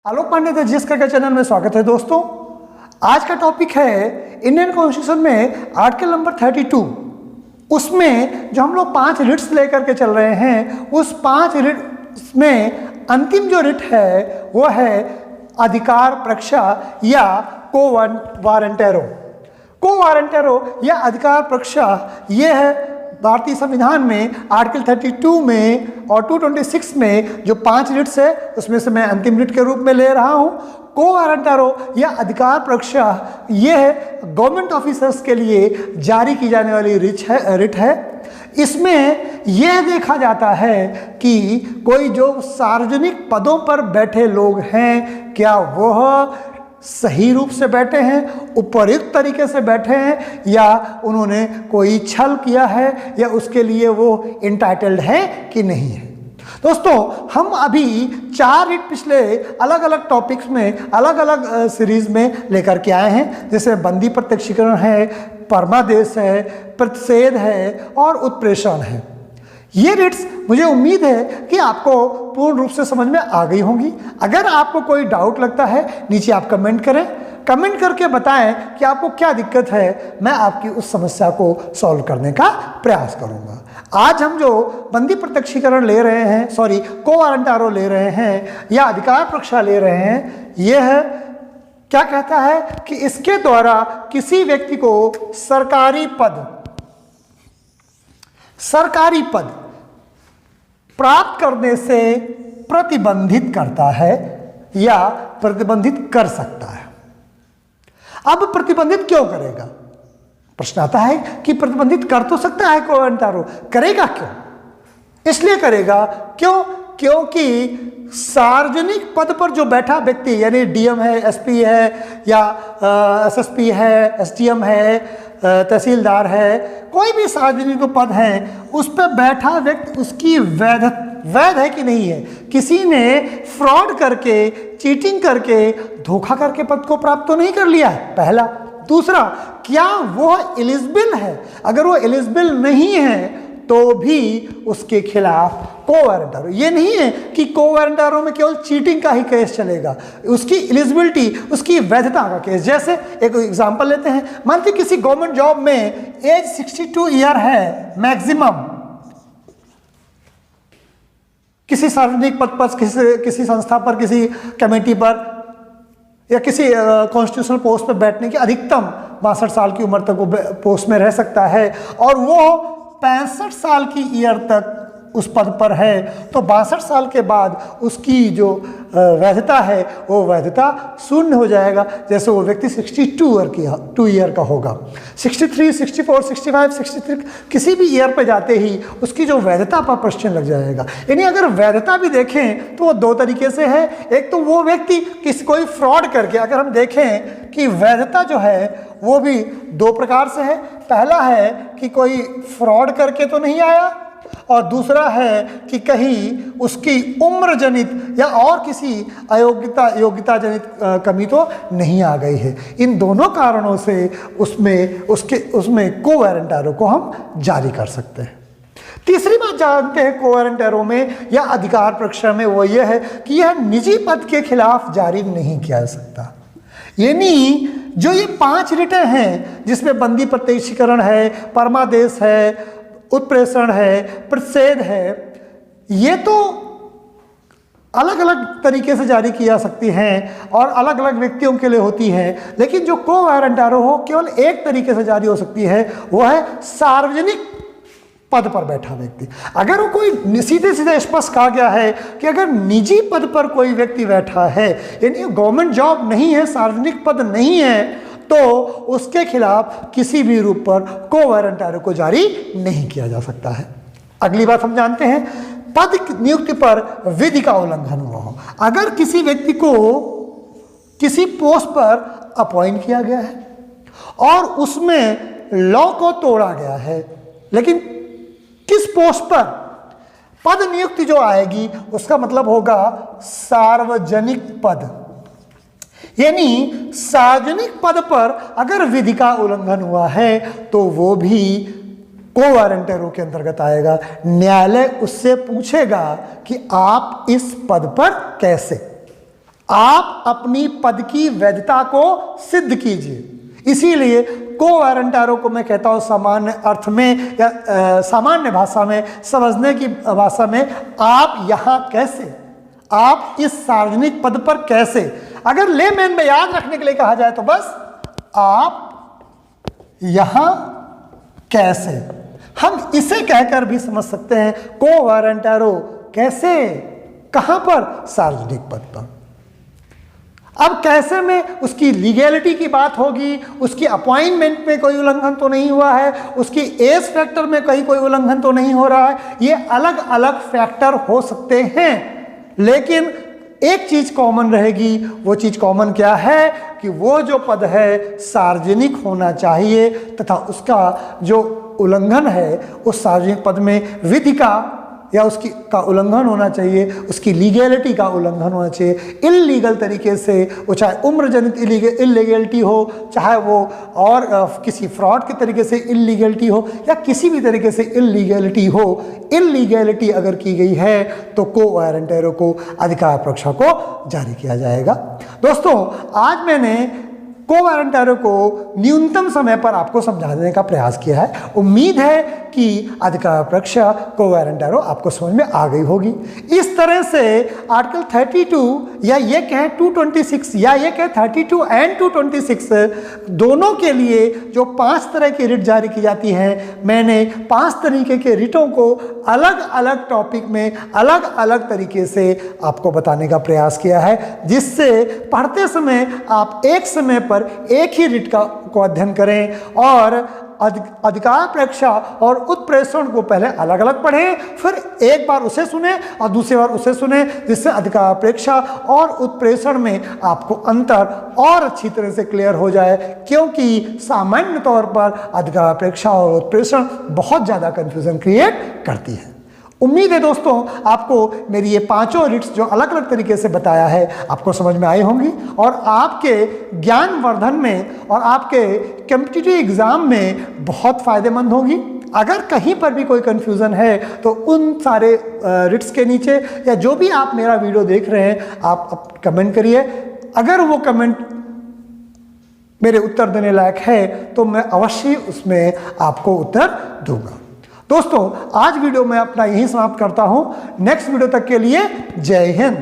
Alok Pandey the GS का channel में स्वागत है दोस्तों। आज का टॉपिक है इंडियन कॉन्स्टिट्यूशन में आर्टिकल नंबर 32। उसमें जो हम लोग 5 रिट्स लेकर के चल रहे हैं, उस 5 रिट्स में अंतिम जो रिट है वो है अधिकार प्रक्षा या को वारंटेरो। को वारंटेरो या अधिकार प्रक्षा ये है भारतीय संविधान में आर्टिकल 32 में और 226 में जो 5 रिट्स है उसमें से मैं अंतिम रिट के रूप में ले रहा हूं। को वारंटेरो या अधिकार प्रक्षा ये है गवर्नमेंट ऑफिसर्स के लिए जारी की जाने वाली रिट है। इसमें यह देखा जाता है कि कोई जो सार्वजनिक पदों पर बैठे लोग हैं क्या वह सही रूप से बैठे हैं, उपयुक्त तरीके से बैठे हैं, या उन्होंने कोई छल किया है, या उसके लिए वो इंटाइटल्ड है कि नहीं है। दोस्तों, हम अभी 4 रिट पिछले अलग अलग टॉपिक्स में अलग अलग सीरीज में लेकर के आए हैं, जैसे बंदी प्रत्यक्षीकरण है, परमादेश है, प्रतिषेध है और उत्प्रेषण है। ये रिट्स मुझे उम्मीद है कि आपको पूर्ण रूप से समझ में आ गई होंगी। अगर आपको कोई डाउट लगता है नीचे आप कमेंट करें, कमेंट करके बताएं कि आपको क्या दिक्कत है, मैं आपकी उस समस्या को सॉल्व करने का प्रयास करूंगा। आज हम जो बंदी प्रत्यक्षीकरण ले रहे हैं, को वारंटेरो ले रहे हैं या अधिकार प्रक्षा ले रहे हैं, यह है क्या कहता है कि इसके द्वारा किसी व्यक्ति को सरकारी पद प्राप्त करने से प्रतिबंधित करता है या प्रतिबंधित कर सकता है। अब प्रतिबंधित क्यों करेगा? प्रश्न आता है कि प्रतिबंधित कर तो सकता है को वारंटेरो, करेगा क्यों? इसलिए करेगा क्योंकि सार्वजनिक पद पर जो बैठा व्यक्ति, यानी डीएम है, एसपी है या एसएसपी है, एसडीएम है, तहसीलदार है, कोई भी सार्वजनिक जो पद है उस पर बैठा व्यक्ति उसकी वैध है कि नहीं है। किसी ने फ्रॉड करके, चीटिंग करके, धोखा करके पद को प्राप्त तो नहीं कर लिया है, पहला। दूसरा, क्या वो एलिजिबल है? अगर वो एलिजिबल नहीं है तो भी उसके खिलाफ को वारंटेरो। ये नहीं है कि को वारंटेरो में केवल चीटिंग का ही केस चलेगा, उसकी एलिजिबिलिटी, उसकी वैधता का केस। जैसे एक एग्जांपल लेते हैं, मानते किसी गवर्नमेंट जॉब में एज 62 ईयर है मैक्सिमम, किसी सार्वजनिक पद पर, किसी संस्था पर, किसी कमेटी पर या किसी कॉन्स्टिट्यूशनल पोस्ट पर बैठने की अधिकतम 62 साल की उम्र तक वो पोस्ट में रह सकता है, और वो 65 साल की ईयर तक उस पद पर है, तो 62 साल के बाद उसकी जो वैधता है वो वैधता शून्य हो जाएगा। जैसे वो व्यक्ति 62 ईयर का होगा, 63, 64, 65, 63 किसी भी ईयर पे जाते ही उसकी जो वैधता पर प्रश्न लग जाएगा। यानी अगर वैधता भी देखें तो वो 2 तरीके से है। एक तो वो व्यक्ति कोई फ्रॉड करके, अगर हम देखें कि वैधता जो है वो भी 2 प्रकार से है। पहला है कि कोई फ्रॉड करके तो नहीं आया, और दूसरा है कि कहीं उसकी उम्र जनित या और किसी योग्यता जनित कमी तो नहीं आ गई है। इन दोनों कारणों से उसमें को वारंटेरो को हम जारी कर सकते हैं। तीसरी बात जानते हैं को वारंटेरो में या अधिकार प्रक्षा में, वो ये है कि यह निजी पद के खिलाफ जारी नहीं किया जा सकता। यानी जो ये 5 रिटें हैं जिसमें बंदी प्रत्यक्षीकरण है, परमादेश है, उत्प्रेषण है, प्रतिषेध है, ये तो अलग अलग तरीके से जारी की जा सकती हैं और अलग अलग व्यक्तियों के लिए होती हैं। लेकिन जो को वारंटेरो हो केवल एक तरीके से जारी हो सकती है, वो है सार्वजनिक पद पर बैठा व्यक्ति। अगर वो कोई सीधे सीधे स्पष्ट कहा गया है कि अगर निजी पद पर कोई व्यक्ति बैठा है, यानी गवर्नमेंट जॉब नहीं है, सार्वजनिक पद नहीं है, तो उसके खिलाफ किसी भी रूप पर को वारंटेरो को जारी नहीं किया जा सकता है। अगली बात हम जानते हैं, पद नियुक्ति पर विधि का उल्लंघन हुआ हो। अगर किसी व्यक्ति को किसी पोस्ट पर अपॉइंट किया गया है और उसमें लॉ को तोड़ा गया है, लेकिन किस पोस्ट पर? पद नियुक्ति जो आएगी उसका मतलब होगा सार्वजनिक पद, यानी सार्वजनिक पद पर अगर विधि का उल्लंघन हुआ है तो वो भी को वारंटेरो के अंतर्गत आएगा। न्यायालय उससे पूछेगा कि आप इस पद पर कैसे, आप अपनी पद की वैधता को सिद्ध कीजिए। इसीलिए कोवेरेंट एरो को मैं कहता हूं सामान्य अर्थ में या सामान्य भाषा में, समझने की भाषा में, आप यहां कैसे, आप इस सार्वजनिक पद पर कैसे। अगर लेमैन में याद रखने के लिए कहा जाए तो बस आप यहां कैसे। हम इसे कहकर भी समझ सकते हैं कोवेरेंट एरो कैसे, कहां पर, सार्वजनिक पद पर। अब कैसे में उसकी लीगैलिटी की बात होगी, उसकी अपॉइंटमेंट में कोई उल्लंघन तो नहीं हुआ है, उसकी एज फैक्टर में कहीं कोई उल्लंघन तो नहीं हो रहा है। ये अलग अलग फैक्टर हो सकते हैं, लेकिन एक चीज कॉमन रहेगी। वो चीज कॉमन क्या है कि वो जो पद है सार्वजनिक होना चाहिए तथा उसका जो उल्लंघन है उस सार्वजनिक पद में विधि का या उसकी का उल्लंघन होना चाहिए, उसकी लीगैलिटी का उल्लंघन होना चाहिए। इल्लीगल तरीके से, वो चाहे उम्र जनित इल्लीगैलिटी हो, चाहे वो और किसी फ्रॉड के तरीके से इल्लीगैलिटी हो, या किसी भी तरीके से इल्लीगैलिटी हो, इल्लीगैलिटी अगर की गई है तो कोवेरेंट एरो को अधिकार परीक्षा को जारी किया जाएगा। दोस्तों, आज मैंने कोवेरेंट एरो को न्यूनतम समय पर आपको समझा देने का प्रयास किया है। उम्मीद है कि अधिकार परीक्षा कोवेरेंट एरो आपको समझ में आ गई होगी। इस तरह से आर्टिकल 32 या ये कहें 226 या ये कहें 32 एंड 226 दोनों के लिए जो 5 तरह की रिट जारी की जाती हैं, मैंने 5 तरीके के रिटों को अलग अलग टॉपिक में अलग अलग तरीके से आपको बताने का प्रयास किया है, जिससे पढ़ते समय आप एक समय पर एक ही रिट को अध्ययन करें और अधिकार परीक्षा और उत्प्रेषण को पहले अलग अलग पढ़ें, फिर एक बार उसे सुने और दूसरी बार उसे सुने, जिससे अधिकार परीक्षा और उत्प्रेषण में आपको अंतर और अच्छी तरह से क्लियर हो जाए। क्योंकि सामान्य तौर पर अधिकार परीक्षा और उत्प्रेषण बहुत ज़्यादा कन्फ्यूजन क्रिएट करती है। उम्मीद है दोस्तों आपको मेरी ये 5 रिट्स जो अलग अलग तरीके से बताया है आपको समझ में आई होंगी और आपके ज्ञानवर्धन में और आपके कॉम्पिटिटिव एग्जाम में बहुत फायदेमंद होगी। अगर कहीं पर भी कोई कन्फ्यूज़न है तो उन सारे रिट्स के नीचे या जो भी आप मेरा वीडियो देख रहे हैं आप कमेंट करिए। अगर वो कमेंट मेरे उत्तर देने लायक है तो मैं अवश्य उसमें आपको उत्तर दूंगा। दोस्तों, आज वीडियो मैं अपना यहीं समाप्त करता हूं। नेक्स्ट वीडियो तक के लिए जय हिंद।